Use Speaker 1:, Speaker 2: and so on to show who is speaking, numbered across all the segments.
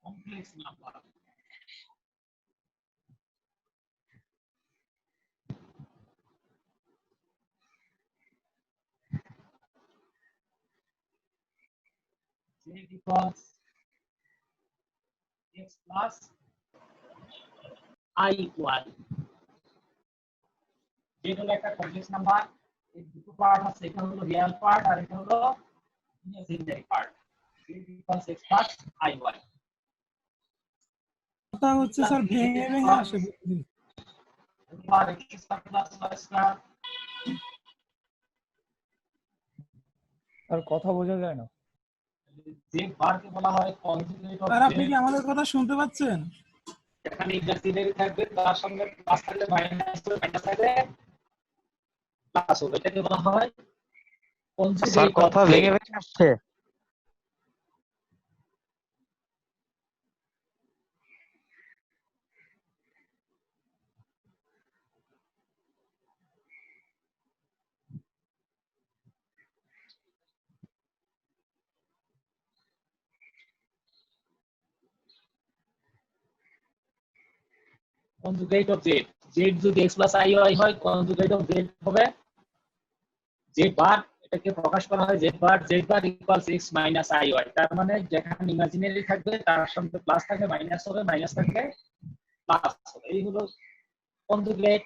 Speaker 1: complex number. Z equals x plus I y. যেটা হলো একটা কমপ্লেক্স নাম্বার, এর দুটো পার্ট আছে, এটা হলো রিয়েল পার্ট আর এটা হলো imaginary part. z equals x plus I y.
Speaker 2: কথা হচ্ছে স্যার ভেঙে ভেঙে আসে বুঝলি।
Speaker 1: আর x plus y square
Speaker 3: আর কথা বোঝা যায় না।
Speaker 1: যে বারকে বলা হয় কনজুগেট অফ
Speaker 2: স্যার আপনি কি আমাদের কথা শুনতে পাচ্ছেন?
Speaker 1: এখানে ইমাজিনারি থাকবে, তার সঙ্গে প্লাস থাকলে মাইনাস হবে, মাইনাস থাকলে প্লাস হবে, এটাকে বলা হয় কনজুগেট।
Speaker 4: স্যার কথা ভেঙে ভেঙে আসছে।
Speaker 1: কনজুগেট অফ জেড, জেড যদি x প্লাস আই ওয়াই হয়, কনজুগেট অফ জেড হবে জেড বার। এটাকে প্রকাশ করা হয় z bar equals x minus i y. তার মানে যেখানে ইমাজিনারি থাকবে তার সঙ্গে প্লাস থাকবে মাইনাস হবে, মাইনাস থাকবে প্লাস হবে, এই হলো কনজুগেট।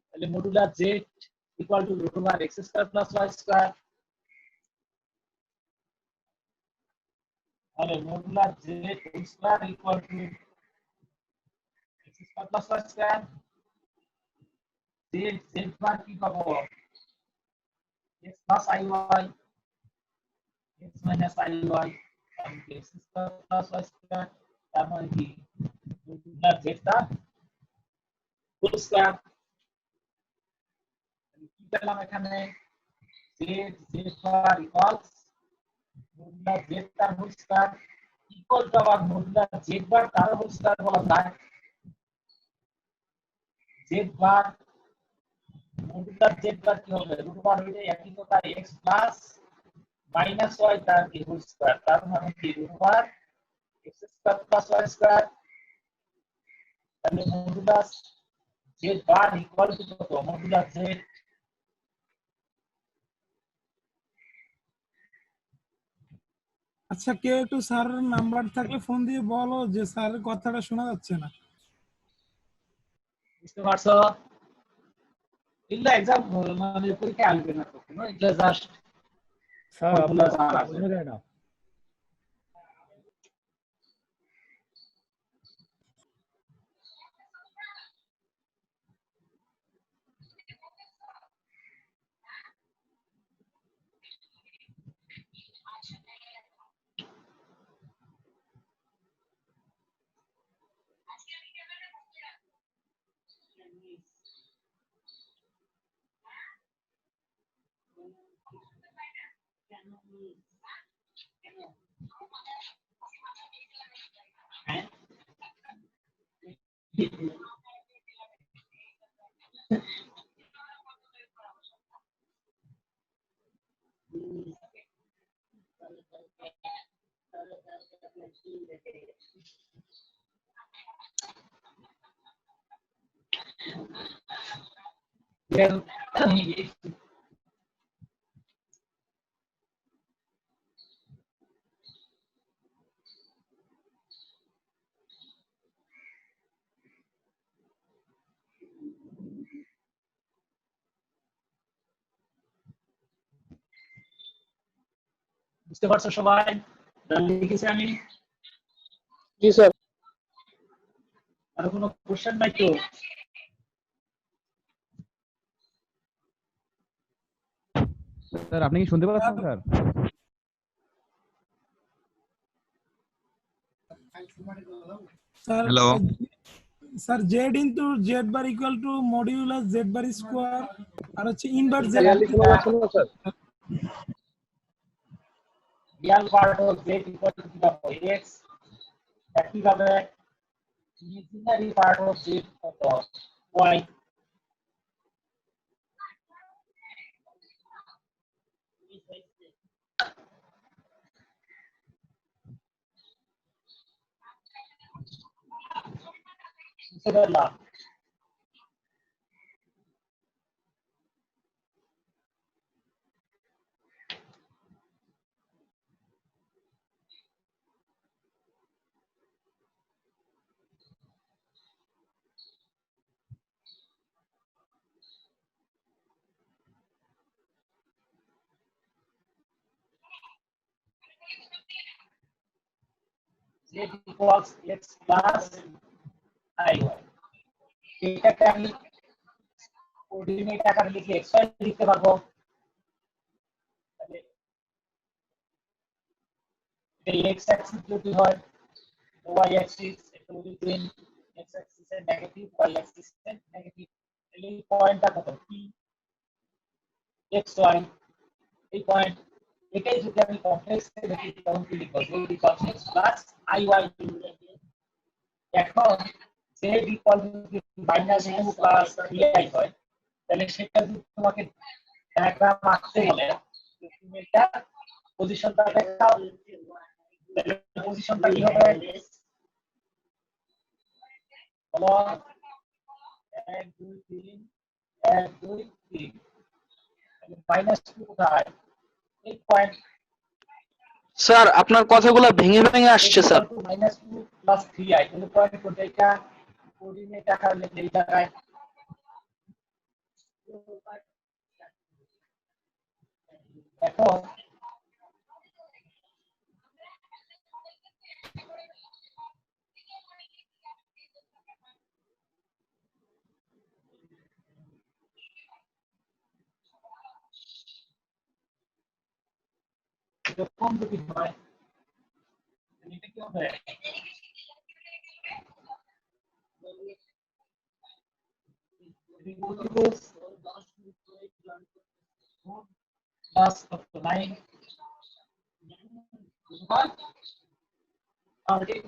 Speaker 1: তাহলে modular Z equal to root over x square plus y square. তাহলে modular Z whole square equal to x square plus y square. Z bar কি পাবো, x plus iy x minus iy x square plus y square, তার মানে কি modular z টা whole square. কি পেলাম এখানে, z বার ইকুয়ালস মডুলার z তার হোল স্কয়ার ইকুয়াল টু আবার মডুলার z বার তার হোল স্কয়ার বলা যায়। z বার মডুলার z বার কি হবে, রুট ওভার হইলে একই কথা x প্লাস মাইনাস y তার কি হোল স্কয়ার, তার মানে কি root over x square plus y square. তাহলে modulus z bar equal to কত, মডুলাস z
Speaker 2: আচ্ছা কেউ একটু স্যারের নাম্বার থাকলে ফোন দিয়ে বলো যে স্যারের কথাটা শোনা যাচ্ছে না।
Speaker 1: বুঝতে পারছো? এগুলো এক্সাম মানে পরীক্ষায় আসবে না কখনো, এগুলো জাস্ট
Speaker 3: স্যার
Speaker 1: ফর্মুলা
Speaker 3: আপনার
Speaker 1: জানা
Speaker 3: কথা
Speaker 1: আছে।
Speaker 3: বোঝা যায় না।
Speaker 1: হ্যাঁ বুঝতে পারছো সবাই? লিখেছি আমি।
Speaker 4: জি স্যার।
Speaker 1: আর কোনো কোশ্চেন নাই তো?
Speaker 5: স্যার আপনি কি শুনতে পাচ্ছেন sir?
Speaker 2: Sir
Speaker 5: hello
Speaker 2: sir Z into Z bar equal to modulus Z bar square আর হচ্ছে inverse Z.
Speaker 1: Real part of z equal to কি পাবো, x একইভাবে imaginary part of z কত y বুঝতে পারলাম z equals x plus iy এটাকে আমি কোঅর্ডিনেট আকারে লিখে x y লিখতে পারবো তাহলে এই x অ্যাক্সিস যদি হয় y অ্যাক্সিস এটা উইদিন x অ্যাক্সিস এর নেগেটিভ y অ্যাক্সিস এর নেগেটিভ তাহলে এই পয়েন্টটা কত p x y এই পয়েন্ট এটাই যদি আমি কমপ্লেক্স এ দেখি তখন কি লিখব z equals x plus iy এখন z equal যদি -2 plus 3i হয় তাহলে সেটা যদি তোমাকে ডায়াগ্রাম আঁকতে বলে তুমি এটা পজিশনটা দেখাও তাহলে পজিশনটা কি হবে বলো 1 2 3 1 2 3 তাহলে -2 কোথায় এই পয়েন্ট
Speaker 4: স্যার আপনার কথাগুলো ভেঙে ভেঙে আসছে স্যার।
Speaker 1: -2 plus 3i তাহলে পয়েন্ট কোনটা এটা কোঅর্ডিনেট আকারে লিখলে এই জায়গায় এখন এরকম যদি হয় এটা কি হবে plus of the line already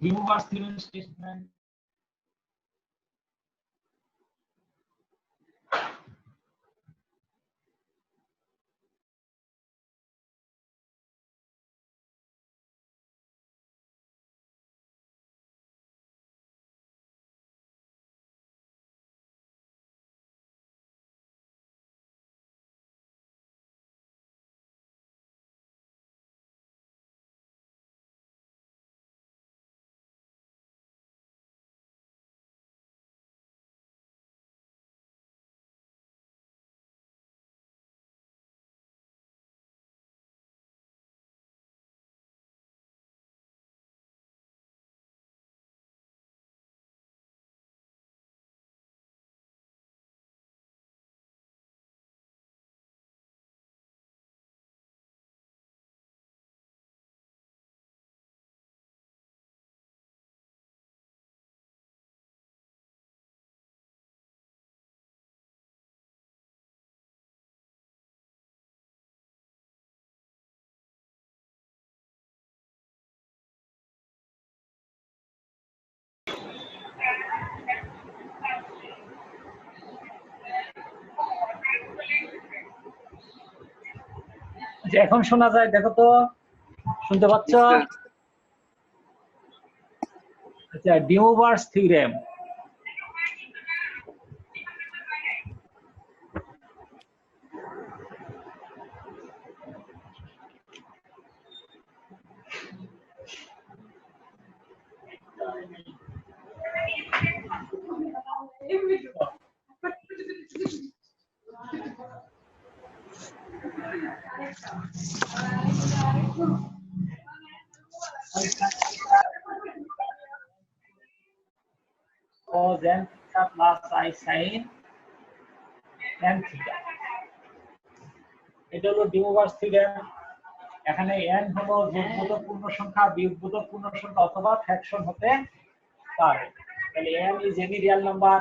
Speaker 1: Removers theorem statement যে এখন শোনা যায়, দেখো তো, শুনতে পাচ্ছ? আচ্ছা, ডিমোভার্স theorem. cos n theta plus I sin n theta, এটা হলো ডিমোভার্স থিওরেম। এখানে n হলো যোগবোধক পূর্ণ সংখ্যা, বিয়োগবোধক পূর্ণ সংখ্যা অথবা ফ্র্যাকশন হতে পারে। তাহলে n is any real number,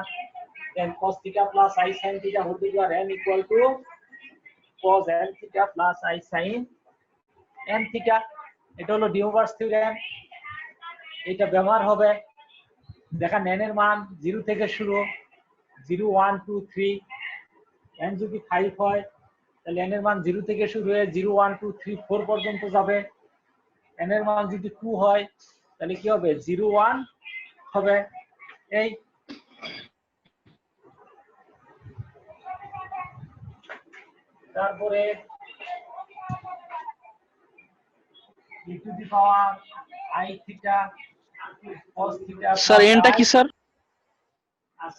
Speaker 1: then cos theta plus I sin theta whole to power n equal to cos n theta plus I sin n theta। এটা হলো ডিমোভার্স থিওরেম। এটা ব্যবহার হবে, দেখেন n এর মান 0 থেকে শুরু, 0 1 2 3, n যদি 5 হয় তাহলে n এর মান 0 থেকে শুরু হয়ে 0 1 2 3 4 পর্যন্ত যাবে। n এর মান যদি 2 হয় তাহলে কি হবে, 0 1 হবে। এই তারপরে e to the power I theta cos theta
Speaker 4: sir এনটা কি স্যার?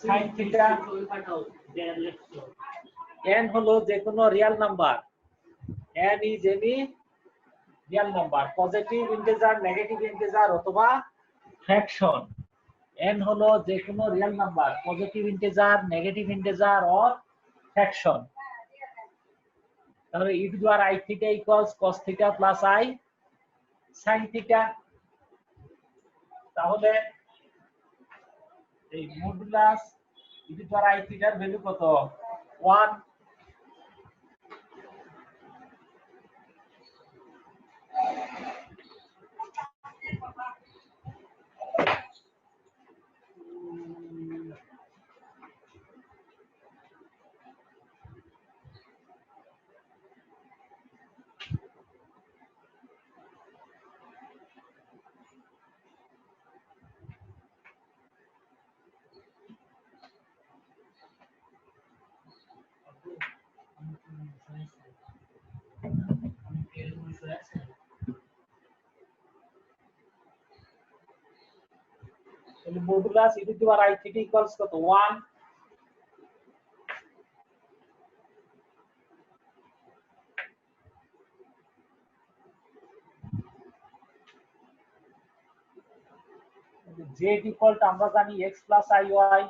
Speaker 1: sin theta। n হলো যে কোনো real number, n is any real number, positive integer, negative integer অথবা ফ্র্যাকশন। n হলো যে কোনো real number, positive integer, negative integer or fraction. তাহলে e to the power I theta equals cos theta plus I sin theta। তাহলে এই modulus e to the power I theta এর value কত, 1। তাহলে modulus e to the power I theta equals কত, 1। z equal to আমরা জানি x plus iy,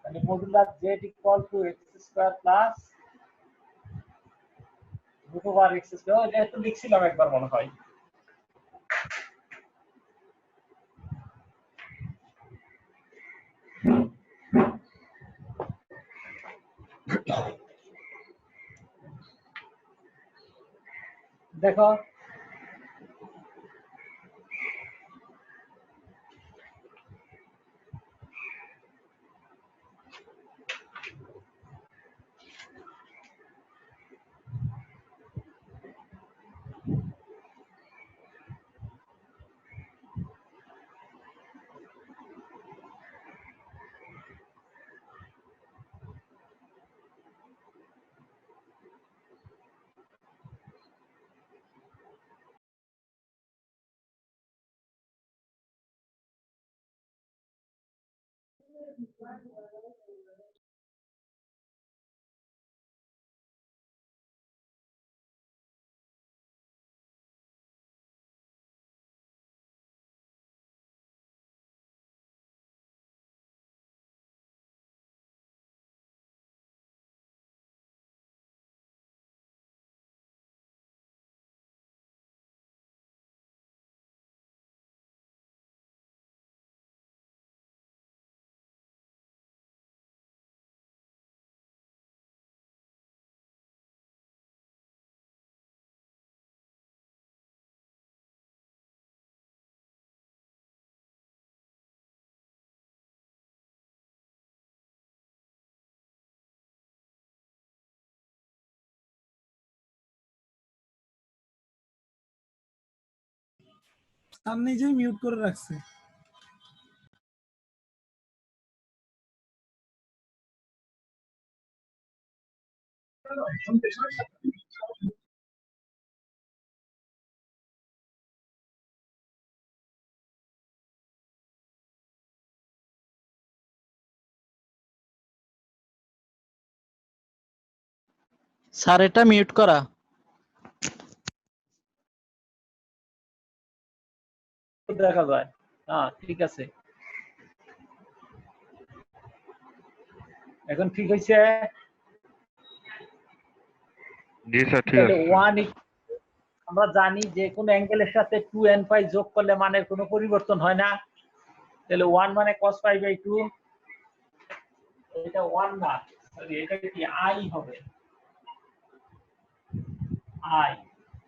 Speaker 1: তাহলে modulus z equal to x square plus root over x square। এটা তো লিখছিলাম একবার মনে হয়। দেখো
Speaker 2: স্যার নিজেই মিউট করে রাখছে।
Speaker 4: স্যার এটা মিউট করা।
Speaker 1: দেখা যায়। হ্যাঁ ঠিক আছে, এখন ঠিক হয়েছে।
Speaker 6: জি স্যার ঠিক
Speaker 1: তাহলে
Speaker 6: আছে।
Speaker 1: ওয়ান, আমরা জানি যে কোনো অ্যাঙ্গেলের সাথে 2n পাই যোগ করলে মানের কোনো পরিবর্তন হয় না। তাহলে 1 মানে cos পাই বাই 2, এটা 1 না, সরি এটা কি i হবে, i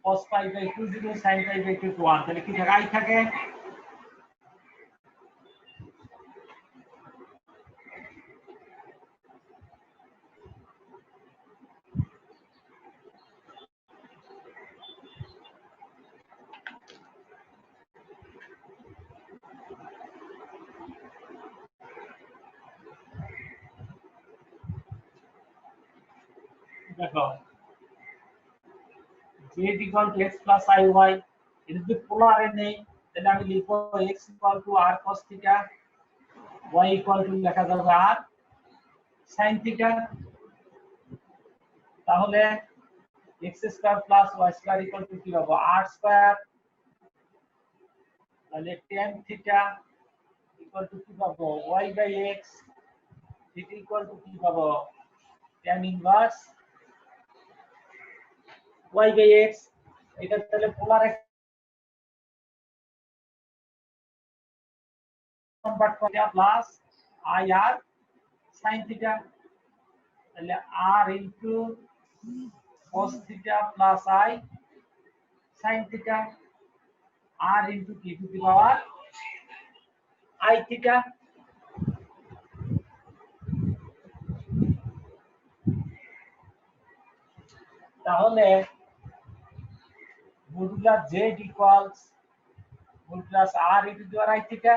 Speaker 1: cos pi by 2 0 sin pi by 2 1, তাহলে কি থাকে, i থাকে। দেখো z equal to x plus iy, এটা যদি পোলারে নেই তাহলে আমি লিখব x equal to r cos theta, y equal to লেখা যাবে r sin theta। তাহলে x square plus y square equal to কি পাবো, r square, তাহলে tan theta equal to কি পাবো, y by x, theta equal to কি পাবো, tan inverse y by x। এটা তাহলে পোলার কনভার্ট করে প্লাস ir sin theta, তাহলে r into cos theta plus i sin theta, r into কি to the power i theta। তাহলে modulus z equals modulus r into the power i theta,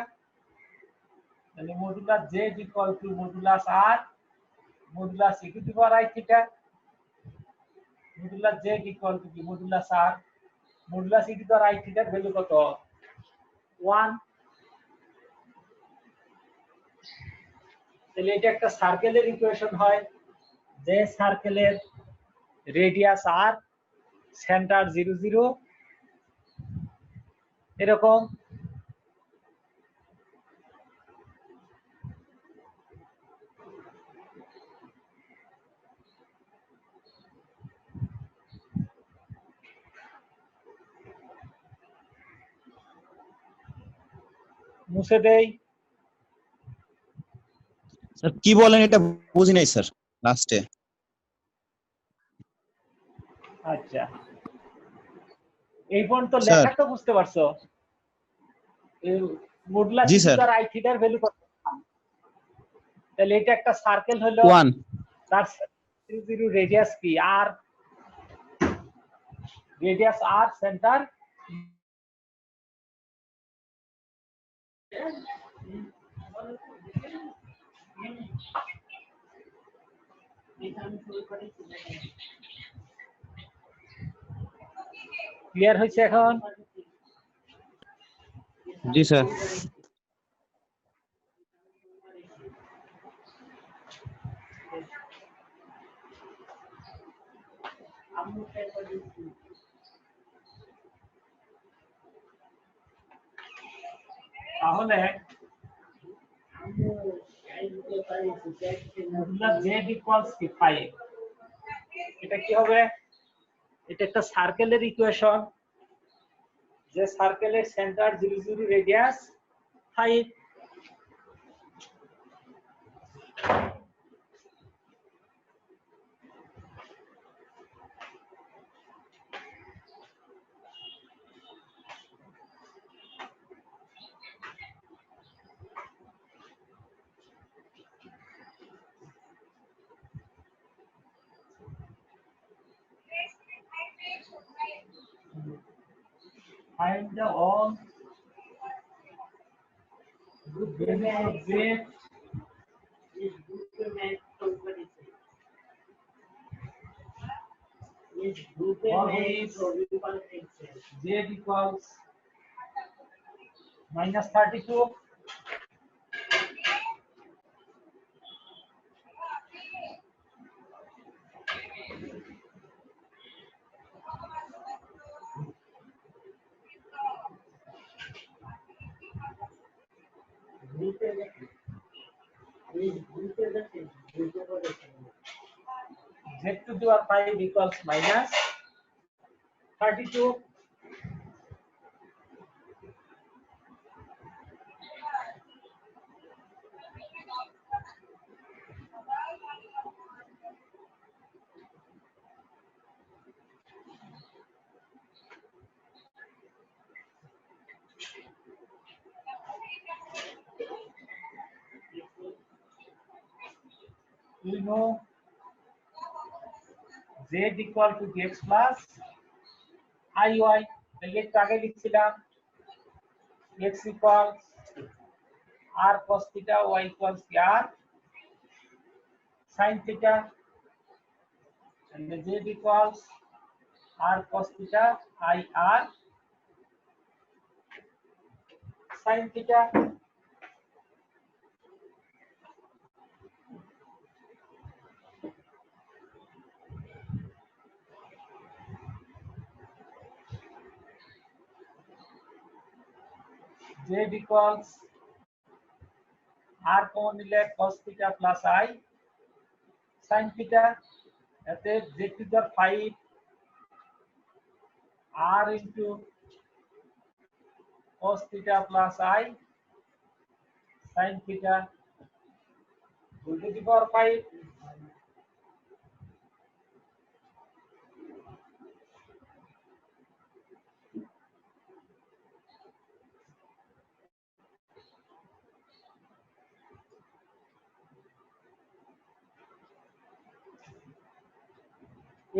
Speaker 1: তাহলে modulus z equal to modulus r modulus e to the power i theta, modulus z equal to কি modulus r modulus e to the power i theta এর value কত, 1। তাহলে এটা একটা সার্কেলের equation হয়, যে সার্কেলের রেডিয়াস r, সেন্টার 0 0 এরকম। মুছে দেই।
Speaker 7: স্যার কি বলেন এটা বুঝি নাই স্যার লাস্টে।
Speaker 1: আচ্ছা এই পর্যন্ত
Speaker 7: স্যার।
Speaker 1: লেখা তো বুঝতে পারছো, modulus
Speaker 7: z
Speaker 1: e to
Speaker 7: sir.
Speaker 1: The power i থিটার ভ্যালু কত, তাহলে এটা একটা সার্কেল হলো,
Speaker 7: 1
Speaker 1: তার 0 0 রেডিয়াস কি r, radius r, centre clear হয়েছে এখন।
Speaker 7: জি স্যার।
Speaker 1: তাহলে মডুলাস z ইকুয়ালস কি 5, এটা কি হবে, এটা একটা সার্কেলের ইকুয়েশন, যে সার্কেলের centre 0 0 radius 5। Find the all Z equals minus 32. Z to the power 5 equals minus 32. You know Z equal to dx plus iy. তাহলে একটু আগে লিখছিলাম x equals r cos theta, y equals r sin theta, and z equals r cos theta I r sin theta. Z equals r common নিলে cos theta plus I sin theta. এতে z to the 5 r into cos theta plus I sin theta whole to the power 5.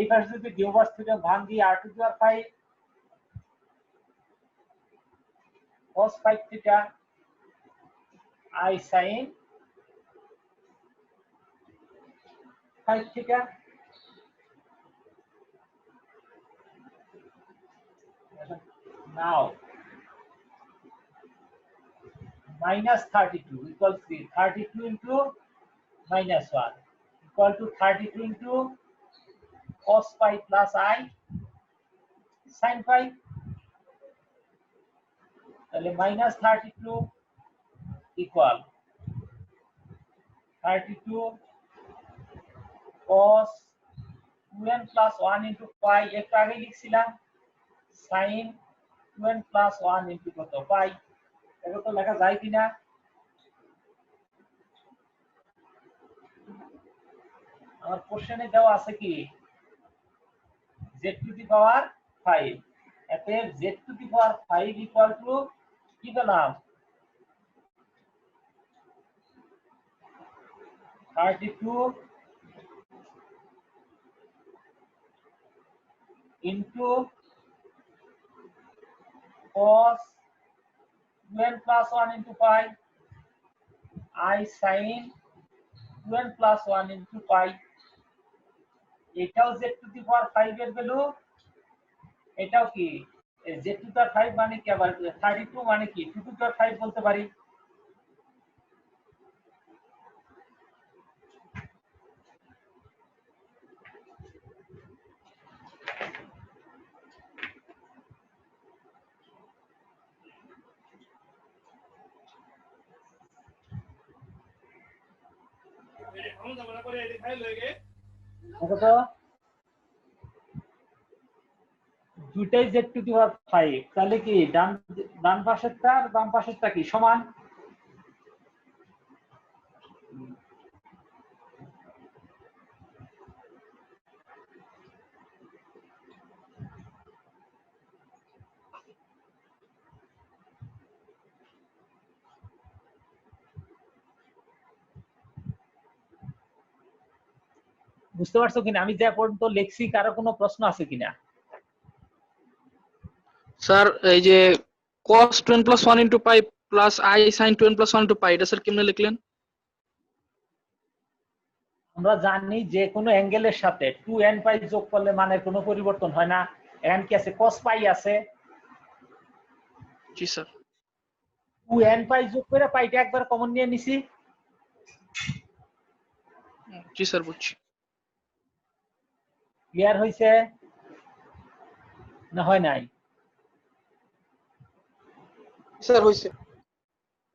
Speaker 1: এই পাশে যদি ডিওভার্স theta ভাঙ দিয়ে r to the power 5 cos 5 theta I sin 5 theta. Now minus 32 equals 32 into minus 1 equal to 32 into cos pi plus I sin pi. তাহলে minus 32 equal 32 cos 2n plus 1 into pi একটু আগে লিখছিলাম sin 2n plus 1 into কত pi. এটা তো লেখা যায় কিনা? আমার কোশ্চেনে দেওয়া আছে কি z to the power 5. এতে z to the power 5 equal to কি পেলাম 32 into cos 2n plus 1 into pi I sin 2n plus 1 into pi. এটাও z to the power 5 এর ভ্যালু, এটাও কি z to the power 5 মানে কি আবার 32 মানে কি 2 to the power 5 বলতে পারি। দুটাই z to the power 5, তাহলে কি ডান পাশেরটা আর বাম পাশেরটা কি সমান? বুঝতে পারছো কিনা আমি যে পর্যন্ত লেখছি? কারো কোনো প্রশ্ন আছে কিনা?
Speaker 4: স্যার এই যে cos 2n plus 1 into pi plus i sine 2n plus 1 into পাই, এটা স্যার কেমনে লিখলেন?
Speaker 1: আমরা জানি যে কোনো অ্যাঙ্গেলের সাথে 2n পাই যোগ করলে মানের কোনো পরিবর্তন হয় না। এখানে কি আছে? cos পাই আছে।
Speaker 4: জি স্যার।
Speaker 1: 2n পাই যোগ করে পাইটা একবার কমন নিয়ে নিছি।
Speaker 4: জি স্যার, বুঝছি।
Speaker 1: ক্লিয়ার হইছে না হয় নাই?
Speaker 4: স্যার হইছে।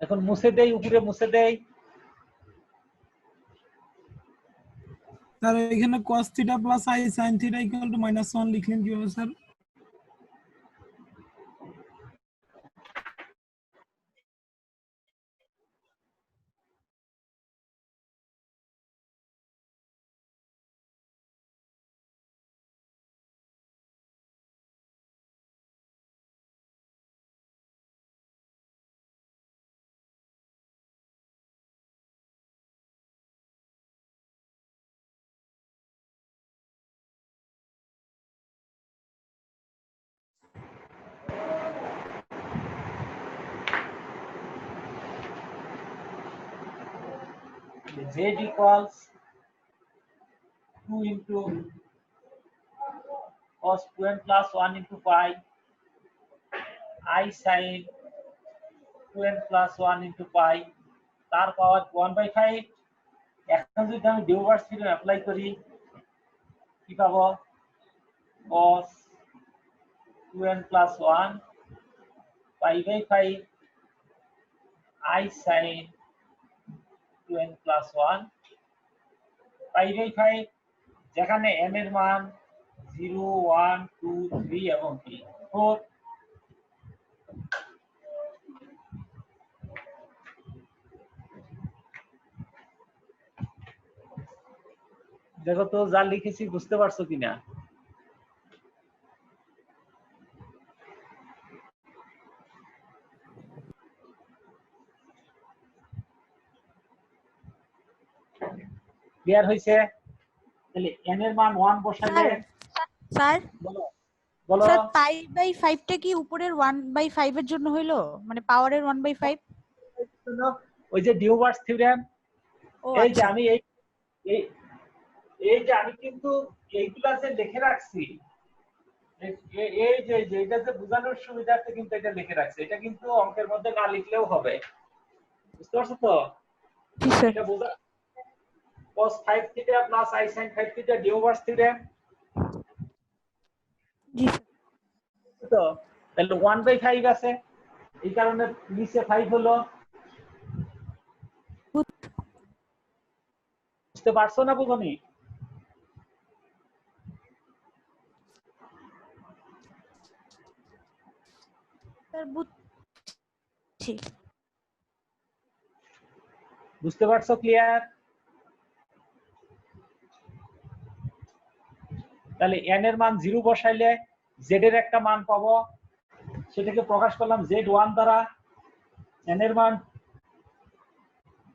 Speaker 1: এখন মুছে দেই, উপরে মুছে দেই।
Speaker 2: স্যার এখানে cos theta plus i sin theta equal to -1 লিখলেন কিভাবে sir?
Speaker 1: z equals 2 into cos 2n plus 1 into pi I sin 2n plus 1 into pi তার পাওয়ার 1/5। এখন যদি আমি ডিউভার্স থিওরেম অ্যাপ্লাই করি কি পাবো? cos 2n plus 1 pi/5 I sin 2n plus 1 pi/5, যেখানে n এর মান 0 1 2 3 এবং 4। দেখো তো যা লিখেছি বুঝতে পারছো কিনা? ক্লিয়ার হইছে? তাহলে n এর মান 1 বসালে
Speaker 8: স্যার
Speaker 1: বলো বলো
Speaker 8: স্যার পাই/5 টা কি উপরের 1/5 এর জন্য হইলো, মানে পাওয়ারের 1/5?
Speaker 1: ওই যে ডিউভার্স থিওরেম।
Speaker 8: ও
Speaker 1: এই যে
Speaker 8: আচ্ছা,
Speaker 1: আমি এই এই- এই যে আমি কিন্তু এইগুলা যে লিখে রাখছি, এই যে এটা যে বোঝানোর সুবিধার্থে কিন্তু এটা লিখে রাখছি। এটা কিন্তু অঙ্কের মধ্যে না লিখলেও হবে। বুঝতে পারছো তো?
Speaker 8: জি স্যার।
Speaker 1: এটা বোঝা cos 5 theta plus i sin 5 theta De Moivre's theorem
Speaker 8: জি স্যার।
Speaker 1: তো। তাহলে 1/5 আছে, এই কারণে নিচে 5 হলো। বুঝতে পারছো না বুঝনি?
Speaker 8: স্যার বুঝছি।
Speaker 1: বুঝতে পারছো? ক্লিয়ার? তাহলে n এর মান 0 বসাইলে z এর একটা মান পাবো, সেটাকে প্রকাশ করলাম z1 দ্বারা। n এর মান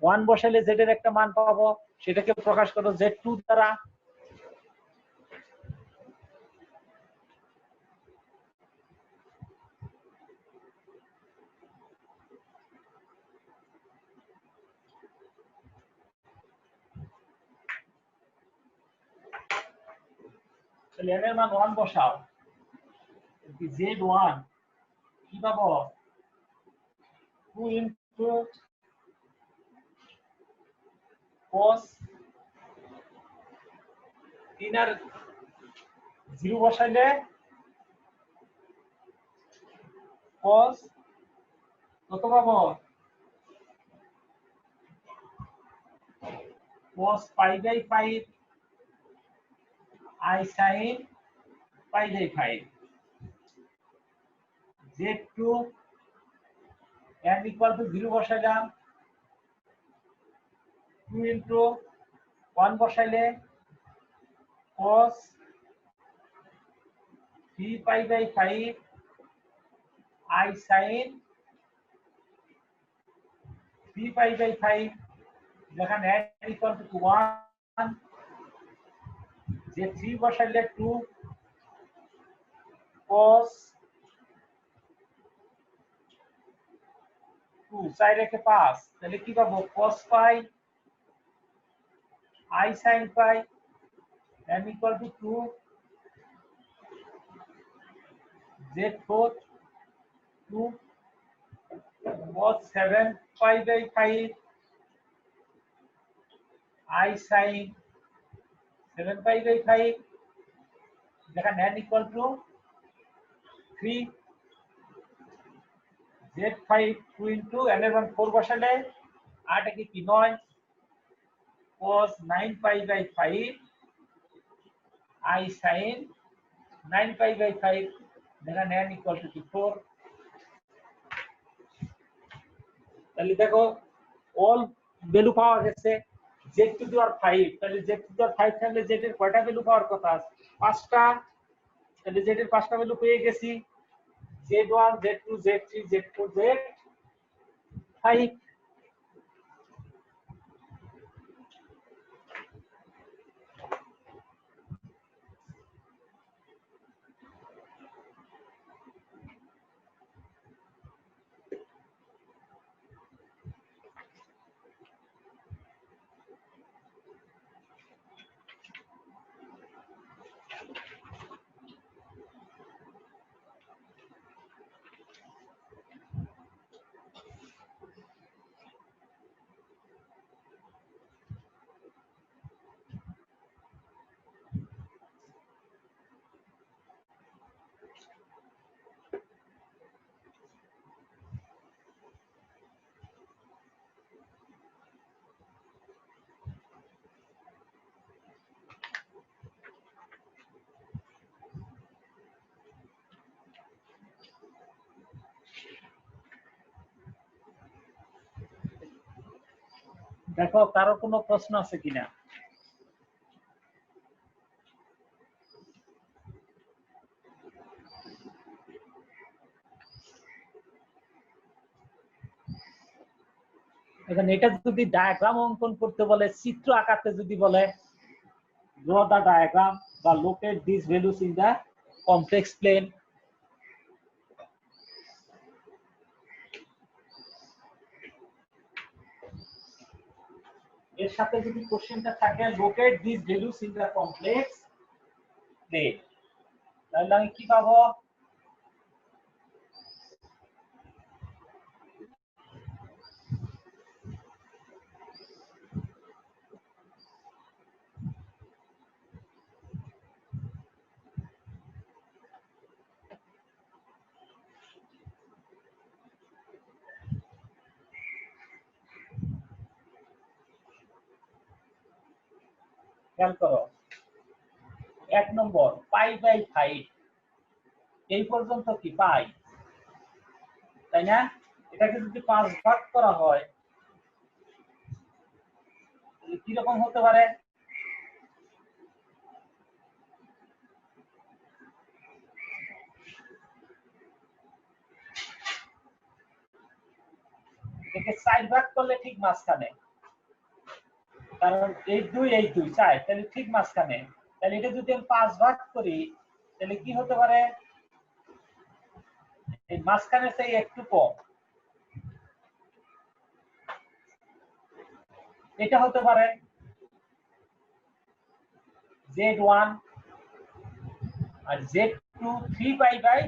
Speaker 1: 1 বসাইলে z এর একটা মান পাবো, সেটাকে প্রকাশ করো z2 দ্বারা। তাহলে n এর মান 1 বসাও, z1 কি পাবো? 2 into cos 3 আর 0 বসাইলে cos কত পাবো? cos pi/5 I sin pi/5 z2 n equal to 0 বসাইলাম, 2 into 1 বসাইলে cos 3 pi/5 I sin 3 pi/5, যেখানে n equal to 1 যে 3 বসাইলে 2 cos 2 4 রেখে 5 তাহলে কি পাবো cos pi I sin pi n equal to 2 z4 2 cos 7 pi by 5 I sin 7 pi by 5 দেখেন n equal to 3 z5 2 into n এর মান 4 বসালে 8 কি 9 cos 9 pi by 5 I sin 9 pi by 5 দেখেন n equal to 4 তাহলে দেখো all value পাওয়া গেছে z to the power 5 তাহলে z to the power 5 থাকলে z এর কয়টা ভ্যালু পাওয়ার কথা পাঁচটা তাহলে z এর পাঁচটা ভ্যালু পেয়ে গেছি z1 z2 z3 z4 z5 দেখো কারো কোনো প্রশ্ন আছে কিনা এখন এটা যদি ডায়াগ্রাম অঙ্কন করতে বলে চিত্র আঁকাতে যদি বলে draw the diagram বা locate these values in the complex plane এর সাথে যদি কোশ্চেনটা থাকে locate these values in the complex plane তাহলে আমি কি পাবো খেয়াল করো এক নম্বর পাই বাই 5 এই পর্যন্ত কি পাই তাই না এটাকে যদি 5 ভাগ করা হয় তাহলে কি রকম হতে পারে এটাকে 4 ভাগ করলে ঠিক মাঝখানে কারণ এই 2 4 তাহলে ঠিক মাঝখানে তাহলে এটা যদি আমি 5 ভাগ করি তাহলে কি হতে পারে এই মাঝখানে থেকে একটু কম এটা হতে পারে z1 R z2 3 pi by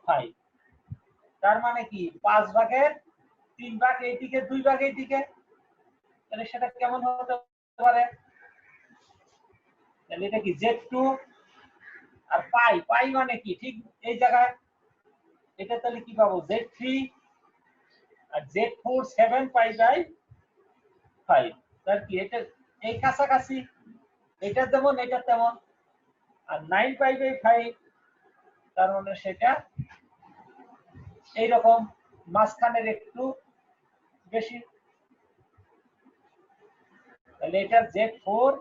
Speaker 1: 5 তার মানে কি 5 ভাগের 3 ভাগ এইদিকে 2 ভাগ এইদিকে তাহলে সেটা কেমন হতে পারে তাহলে এটা কি z2 আর পাই মানে কি ঠিক এই জায়গায় এটা তাহলে কি পাবো z3 R z4 7 pi by 5 তার কি এটা এই কাছাকাছি এটা যেমন এটা তেমন আর 9 পাই বাই 5 তার মানে সেটা এই রকম মাঝখানের একটু বেশি তাহলে এটা z4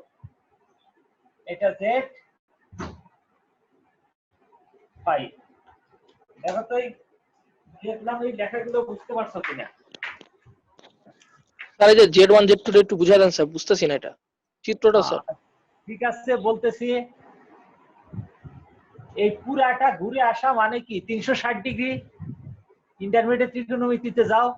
Speaker 1: এটা z5 দেখো তো এই দেখলাম এই লেখাগুলো বুঝতে পারছো কিনা
Speaker 4: স্যার এই যে Z1 Z2 একটু বুঝা দেন স্যার বুঝতেছি না এটা চিত্রটা স্যার
Speaker 1: ঠিক আছে বলতেছি এই পুরাটা ঘুরে আসা মানে কি 360 ডিগ্রি ইন্টারমিডিয়েট ত্রিকোণমিতিতে যাও,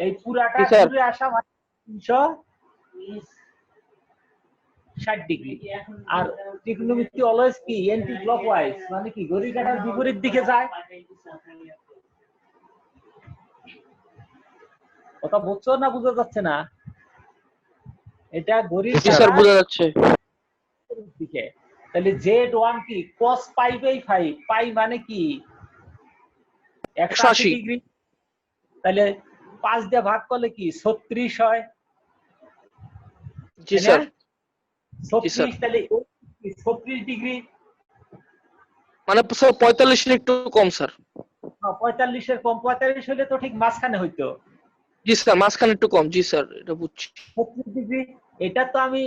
Speaker 1: এই পুরাটা
Speaker 4: জি, স্যার।
Speaker 1: ঘুরে আসা মানে 360 ডিগ্রি। আর ত্রিকোণমিতি অলওয়েজ কি এন্টি ক্লকওয়াইজ, মানে কি ঘড়ির কাঁটার বিপরীত দিকে যায়। কথা বুঝছো না বোঝা যাচ্ছে না? এটা ঘড়ির
Speaker 4: জি স্যার,
Speaker 1: কাঁটার
Speaker 4: বোঝা যাচ্ছে।
Speaker 1: বিপরীত দিকে। তাহলে Z1 কি cos পাই বাই 5, পাই মানে কি 180
Speaker 4: 180।
Speaker 1: ডিগ্রি। তাহলে 5 দিয়ে ভাগ করলে কি 36 হয়,
Speaker 4: জি
Speaker 1: তাই না?
Speaker 4: স্যার। জি স্যার।
Speaker 1: 36, তাহলে 36 ডিগ্রি।
Speaker 4: মানে স্যার 45 এর একটু কম স্যার।
Speaker 1: 45 এর কম, 45 হলে তো ঠিক মাঝখানে হইতো।
Speaker 4: জি স্যার, মাঝখানে একটু কম। জি স্যার, এটা বুঝছি।
Speaker 1: 36 ডিগ্রি। এটা তো আমি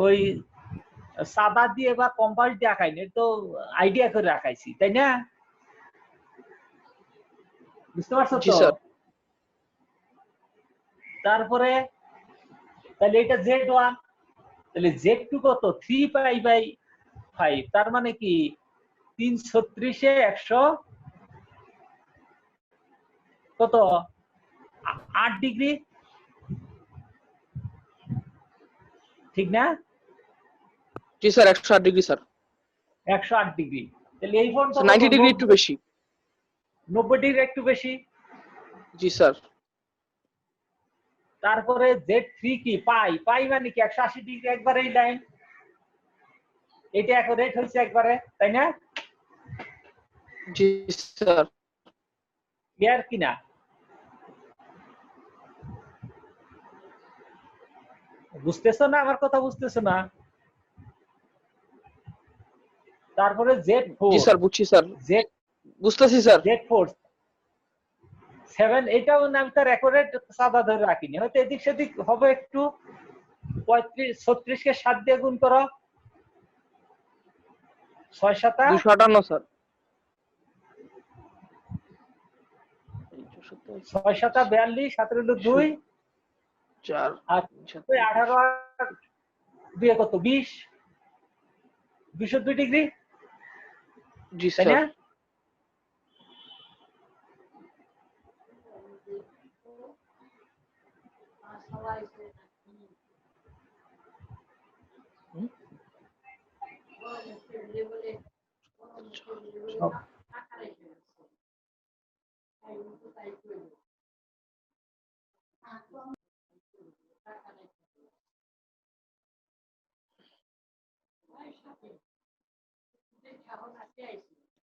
Speaker 1: ওই সাদা দিয়ে বা কম্পাস দিয়ে আঁকাইনি, তো আইডিয়া করে আঁকাইছি, তাই না? বুঝতে পারছো
Speaker 4: জি
Speaker 1: তো?
Speaker 4: স্যার।
Speaker 1: তারপরে তাহলে এটা Z1, তাহলে Z2 কত 3 পাই বাই 5, তার মানে কি 336 এ 100 কত 8 ডিগ্রি, ঠিক না?
Speaker 4: জি স্যার, 108 ডিগ্রি স্যার।
Speaker 1: 108 ডিগ্রি। তাহলে এই ফোনটা
Speaker 4: 90 ডিগ্রি একটু বেশি।
Speaker 1: 90 ডিগ্রি একটু বেশি।
Speaker 4: জি স্যার।
Speaker 1: তারপরে Z3 কি পাই, পাই মানে কি 180 ডিগ্রি, একবারে এই লাইন, এটা অ্যাকুরেট হয়েছে একবারে, তাই না?
Speaker 4: জি স্যার।
Speaker 1: ক্লিয়ার কিনা? বুঝতেছো না আমার কথা, বুঝতেছো না? তারপরে Z4,
Speaker 4: জি স্যার, বুঝছি স্যার। বুঝতেছি স্যার।
Speaker 1: Z4 7, এটাও আমি তার অ্যাকুরেট সাদা ধরে রাখিনি, হয়তো এদিক সেদিক হবে একটু। 35 36 কে 7 দিয়ে গুণ করো, 6 7
Speaker 4: 258 স্যার।
Speaker 1: 6 7 42, 17 2,
Speaker 4: 4
Speaker 1: আর 18 আর 2 কত 20, 202 ডিগ্রি,
Speaker 4: জি
Speaker 1: তাই
Speaker 4: স্যার।
Speaker 1: না?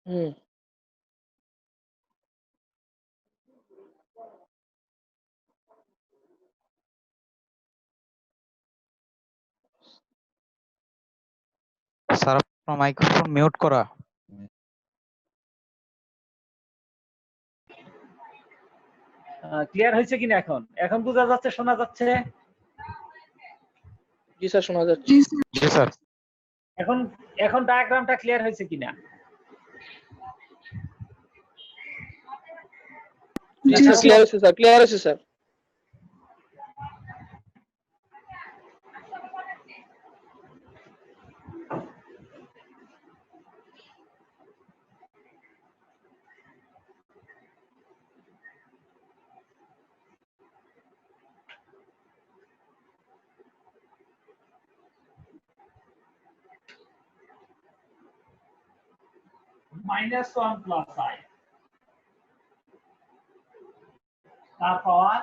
Speaker 4: হুম।
Speaker 9: স্যার আপনার মাইক্রোফোন মিউট করা।
Speaker 1: ক্লিয়ার হয়েছে কিনা এখন? এখন বোঝা যাচ্ছে, শোনা যাচ্ছে?
Speaker 4: জি স্যার, শোনা যাচ্ছে।
Speaker 9: জি স্যার।
Speaker 1: এখন এখন ডায়াগ্রামটা ক্লিয়ার হয়েছে কিনা?
Speaker 4: জি স্যার, ক্লিয়ার হয়েছে স্যার, ক্লিয়ার হয়েছে স্যার।
Speaker 1: -1 প্লাস I, তার পাওয়ার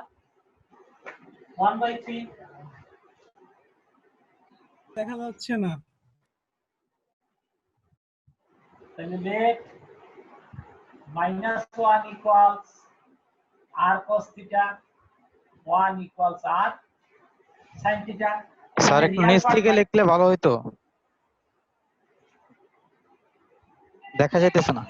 Speaker 1: 1/3।
Speaker 2: দেখা যাচ্ছে না।
Speaker 1: তাহলে let -1 equals r cos theta, 1 equals r sin theta।
Speaker 9: Sir একটু নিচ থেকে লিখলে ভালো হইতো, দেখা যাইতেছে না।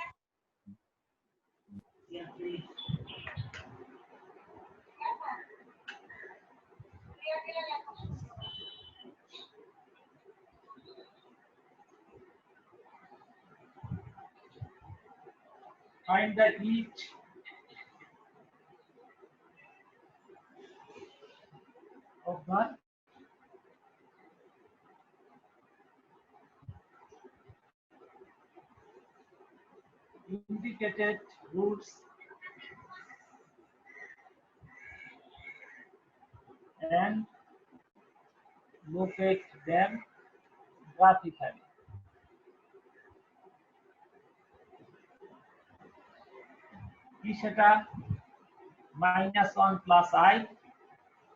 Speaker 1: Find the each of the complicated roots and locate them graphically. কি সেটা -1 প্লাস I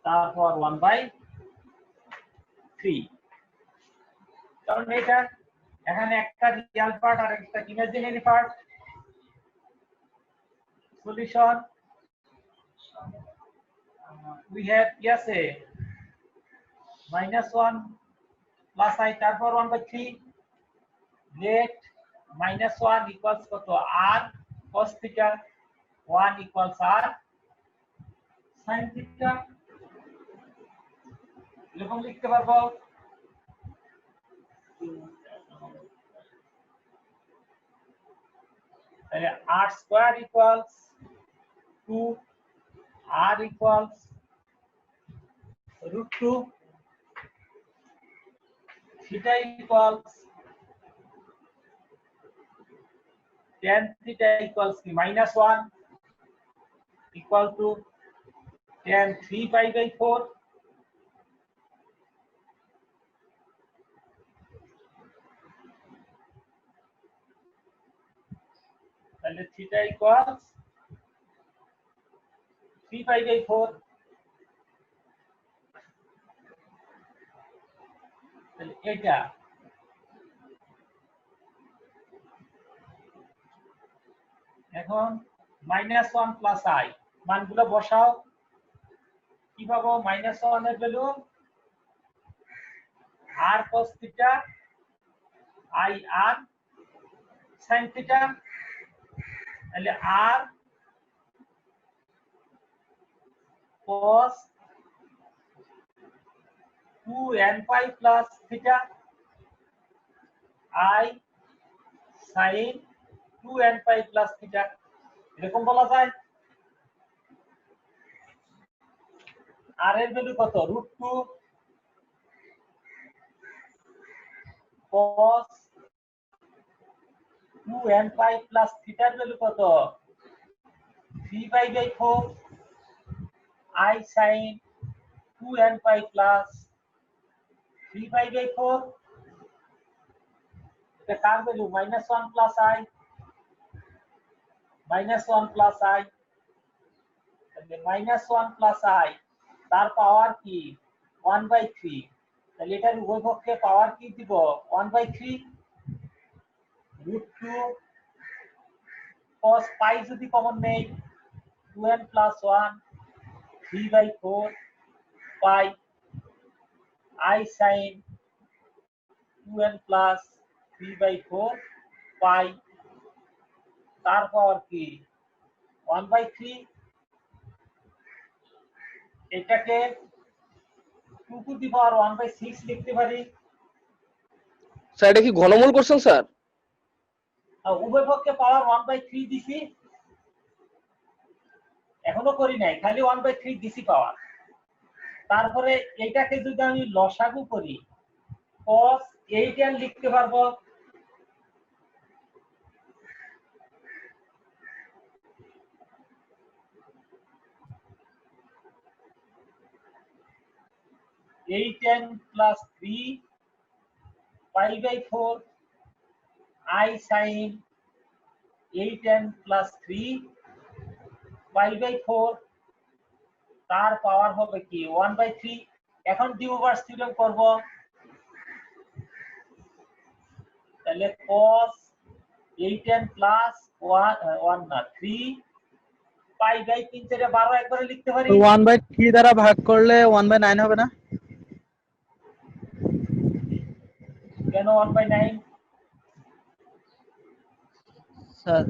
Speaker 1: তারপর 1/3 কারণ এটা এখানে একটা রিয়াল পার্ট আর একটা imaginary part solution we have yes a -1 plus I তারপর 1/3 let -1 equals কত r cos theta 1 equals r sin theta এরকম লিখতে পারবো তাহলে r square equals 2 r equals √2 theta equals tan theta equals -1 equal to tan 3 pi by 4 তাহলে theta equals 3 pi by 4 তাহলে এটা এখন -1 প্লাস I মানগুলো বসাও কি পাবো -1 এর value r cos theta I r sin theta তাহলে r cos 2n pi plus theta I sin 2n pi plus theta এরকম বলা যায় r এর ভ্যালু কত √2 cos 2n pi plus theta এর ভ্যালু কত 3 pi by 4 I sin 2n pi plus 3 pi by 4 এটা কার value -1 plus I -1 plus I তাহলে -1 plus I তার পাওয়ার কি 1/3 তাহলে এটার উভয় পক্ষে পাওয়ার কি দিব 1/3 √2 cos pi যদি কমন নেই 2n plus 1 3/4 pi I sin 2n plus 3/4 pi তার পাওয়ার কি 1/3 এটাকে 2 টু দি পাওয়ার 1/6 লিখতে পারি
Speaker 4: স্যার এটা কি ঘনমূল করছেন স্যার?
Speaker 1: আর উভয় পক্ষে পাওয়ার 1/3 দিছি এখনো করি নাই খালি 1/3 দিছি পাওয়ার তারপরে এইটাকে যদি আমি লসাগু করি cos 8n লিখতে পারবো (8n plus 3 pi by 4 I sin 8n plus 3 pi by 4 তার পাওয়ার হবে কি 1/3 এখন ডিউভার্স থিওরেম করব তাহলে cos 8n plus 1 না 3 pi by 3 থেকে 12 একবারে লিখতে পারি
Speaker 9: 1/3 দ্বারা ভাগ করলে 1/9 হবে না
Speaker 1: কেন 1/9
Speaker 9: স্যার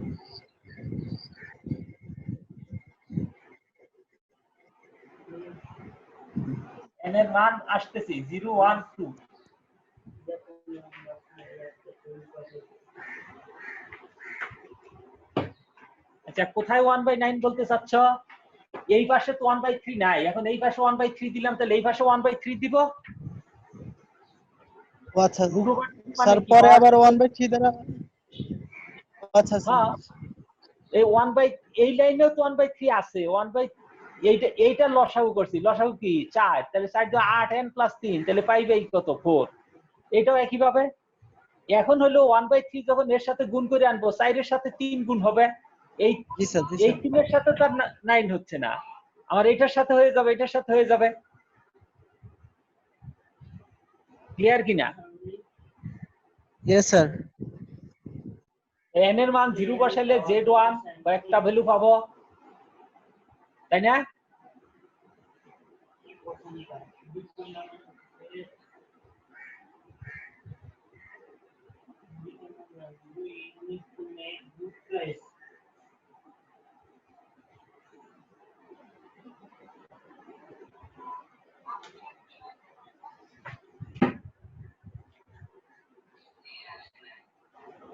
Speaker 1: n এর মান আসতেছে 0 1 2 আচ্ছা কোথায় 1/9 বলতে চাচ্ছ এই পাশে তো 1/3 নাই এখন এই পাশে 1/3 দিলাম তাহলে এই পাশে 1/3 দিব
Speaker 7: আচ্ছা স্যার পরে আবার 1/3 দ্বারা আচ্ছা
Speaker 1: হ্যাঁ এই 1/, এই লাইনেও তো 1/3 আছে। 1/, এইটা লসাগু করছি, লসাগু কি 4, তাহলে 4 দিয়ে 8 n + 3, তাহলে পাইবে কত 4। এটাও একই ভাবে। এখন হলো 1/3 যখন এর সাথে গুণ করে আনবো, 4 এর সাথে 3 গুণ হবে, এই
Speaker 9: জি স্যার, জি
Speaker 1: এই
Speaker 9: স্যার।
Speaker 1: 3 এর সাথে তার 9 হচ্ছে না, আমার এটার সাথে হয়ে যাবে, এটার সাথে হয়ে যাবে। ক্লিয়ার কিনা?
Speaker 9: Yes sir.
Speaker 1: n এর মান 0 বসাইলে z1 বা একটা ভ্যালু পাবো, তাই না?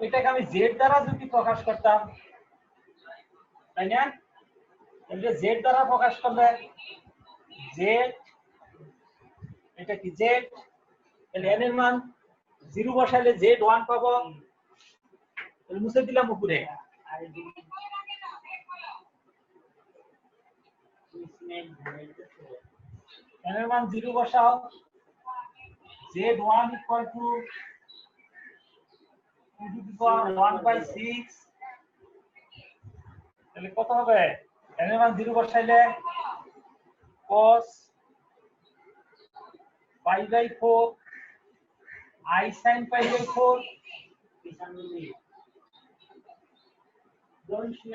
Speaker 1: এটাকে আমি z দ্বারা যদি প্রকাশ করতাম, তাই না? তাহলে z দ্বারা প্রকাশ করলে z, এটা কি z, তাহলে n এর মান 0 বসাইলে z1 পাবো, তাহলে মুছে দিলাম উপরে। n এর মান 0 বসাও, z1 = 2^1/6, তাহলে কত হবে? n এর মান 0 বসাইলে cos π/4 i sin π/4,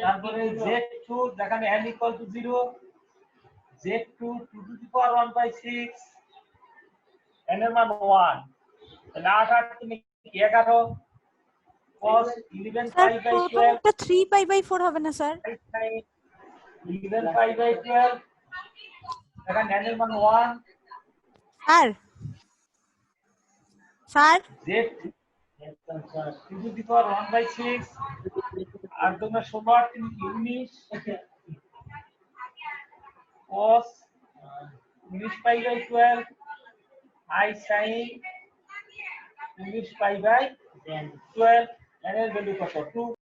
Speaker 1: তারপরে z2 যেখানে n = 0, z2 2^1/6, n এর মান 1, তাহলে 8 8 3 11, cos 11
Speaker 8: স্যার
Speaker 1: π/12
Speaker 8: প্রথমটা 3π/4 হবে না স্যার?
Speaker 1: 11 π/12, এখানে n এর মান 1,
Speaker 8: স্যার স্যার
Speaker 1: z 2^1/6, আর তোমরা 16 আর 3 19, cos 19 π/12 i sin 19 π/12, n এর ভ্যালু কত? 2।